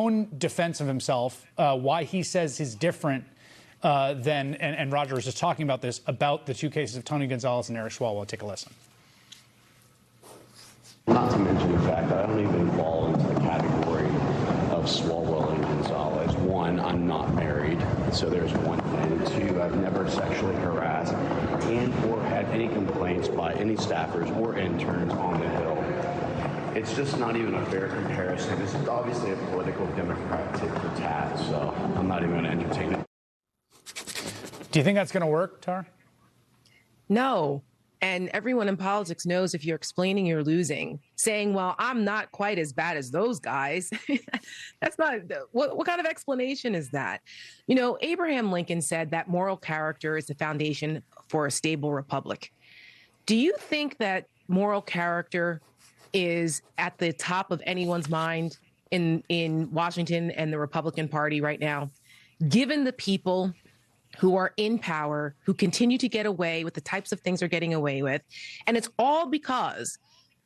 own defense of himself, why he says he's different than, and Roger was just talking about this, about the two cases of Tony Gonzalez and Eric Swalwell. Take a listen. Not to mention the fact that I don't even fall into the category of Swalwell and Gonzalez. One, I'm not married, so there's one thing. Two, I've never sexually harassed and or had any complaints by any staffers or interns on the Hill. It's just not even a fair comparison. This is obviously a political Democrat tit for tat, so I'm not even going to entertain it. Do you think that's going to work, Tara? No. And everyone in politics knows if you're explaining, you're losing. Saying, well, I'm not quite as bad as those guys. That's not, what kind of explanation is that? You know, Abraham Lincoln said that moral character is the foundation for a stable republic. Do you think that moral character is at the top of anyone's mind in Washington and the Republican Party right now, given the people who are in power, who continue to get away with the types of things they're getting away with? And it's all because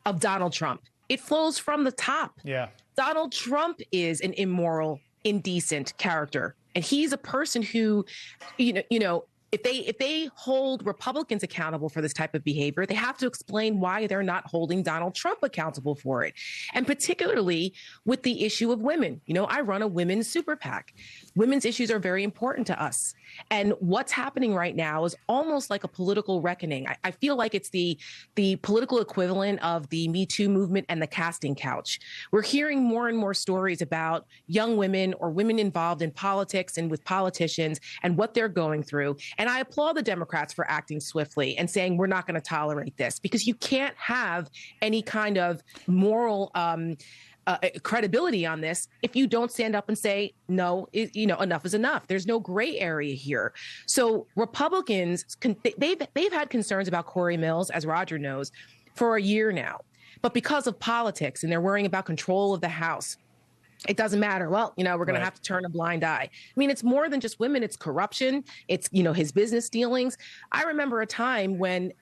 of Donald Trump. It flows from the top. Yeah. Donald Trump is an immoral, indecent character. And he's a person who, you know, if they hold Republicans accountable for this type of behavior, they have to explain why they're not holding Donald Trump accountable for it. And particularly with the issue of women. You know, I run a women's super PAC. Women's issues are very important to us. And what's happening right now is almost like a political reckoning. I feel like it's the political equivalent of the MeToo movement and the casting couch. We're hearing more and more stories about young women or women involved in politics and with politicians and what they're going through. And I applaud the Democrats for acting swiftly and saying we're not going to tolerate this, because you can't have any kind of moral credibility on this if you don't stand up and say, no, enough is enough. There's no gray area here. So Republicans, they've had concerns about Cory Mills, as Roger knows, for a year now. But because of politics and they're worrying about control of the House, it doesn't matter. Well, we're going to have to turn a blind eye. I mean, it's more than just women. It's corruption. It's, his business dealings. I remember a time when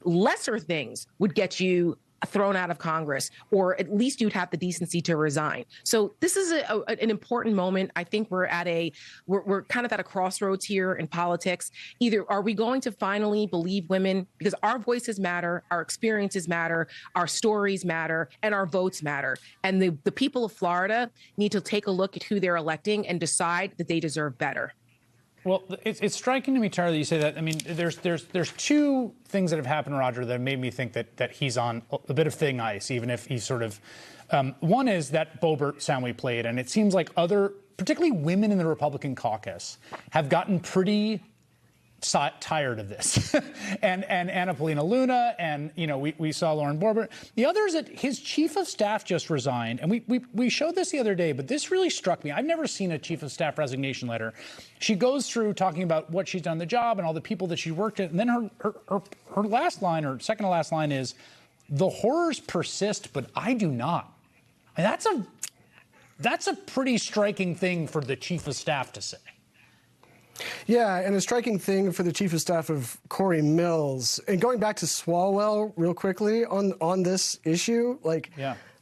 lesser things would get you thrown out of Congress, or at least you'd have the decency to resign. So this is an important moment. I think we're kind of at a crossroads here in politics. Either are we going to finally believe women, because our voices matter, our experiences matter, our stories matter, and our votes matter. And the people of Florida need to take a look at who they're electing and decide that they deserve better. Well, it's striking to me, Tara, that you say that. I mean, there's two things that have happened, Roger, that made me think that he's on a bit of thin ice, even if he's sort of. One is that Boebert sound we played, and it seems like particularly women in the Republican caucus, have gotten pretty tired of this. and Anna Paulina Luna, and we saw Lauren Boebert. The other is that his chief of staff just resigned, and we showed this the other day, but this really struck me. I've never seen a chief of staff resignation letter. She goes through talking about what she's done in the job and all the people that she worked at, and then her last line, or second to last line, is, "The horrors persist, but I do not." And that's a pretty striking thing for the chief of staff to say. Yeah, and a striking thing for the chief of staff of Cory Mills. And going back to Swalwell real quickly on this issue,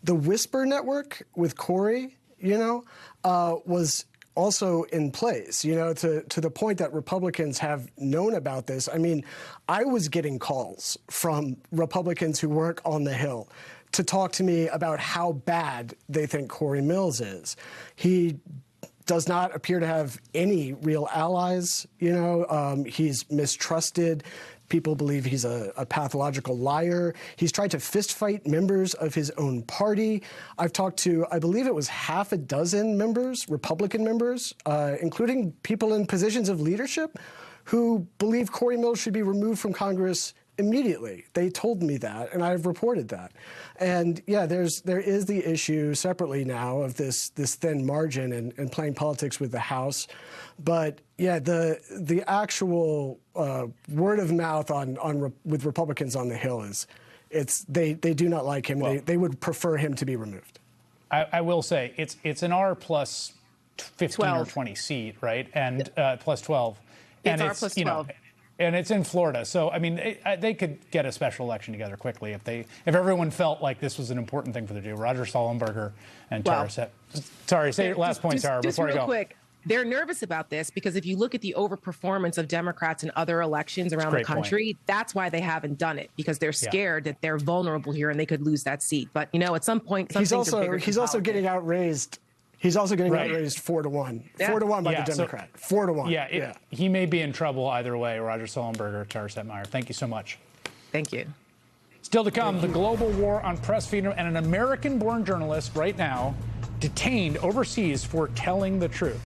the Whisper Network with Cory, was also in place, to the point that Republicans have known about this. I mean, I was getting calls from Republicans who work on the Hill to talk to me about how bad they think Cory Mills is. He does not appear to have any real allies. He's mistrusted. People believe he's a pathological liar. He's tried to fistfight members of his own party. I've talked to, I believe it was half a dozen members, Republican members, including people in positions of leadership, who believe Cory Mills should be removed from Congress immediately. They told me that, and I've reported that. And yeah, there is the issue separately now of this thin margin and playing politics with the House. But yeah, the actual word of mouth with Republicans on the Hill is they do not like him. Well, they would prefer him to be removed. I will say it's an R plus 15 12. or 20 seat, right? And plus 12. It's R plus 12. And it's in Florida. So, I mean, they could get a special election together quickly if everyone felt like this was an important thing for them to do. Roger Sullenberger and Tara Sorry, say your last point, Tara, before I go. Just real quick. They're nervous about this because if you look at the overperformance of Democrats in other elections around the country, that's why they haven't done it, because they're scared that they're vulnerable here and they could lose that seat. But, you know, at some point, he's also getting outraised. He's also getting outraised 4-1. 4-1 by the Democrat. 4-1. Yeah, he may be in trouble either way, Roger Sullenberger, Tara Setmayer. Thank you so much. Thank you. Still to come, the global war on press freedom and an American-born journalist right now detained overseas for telling the truth.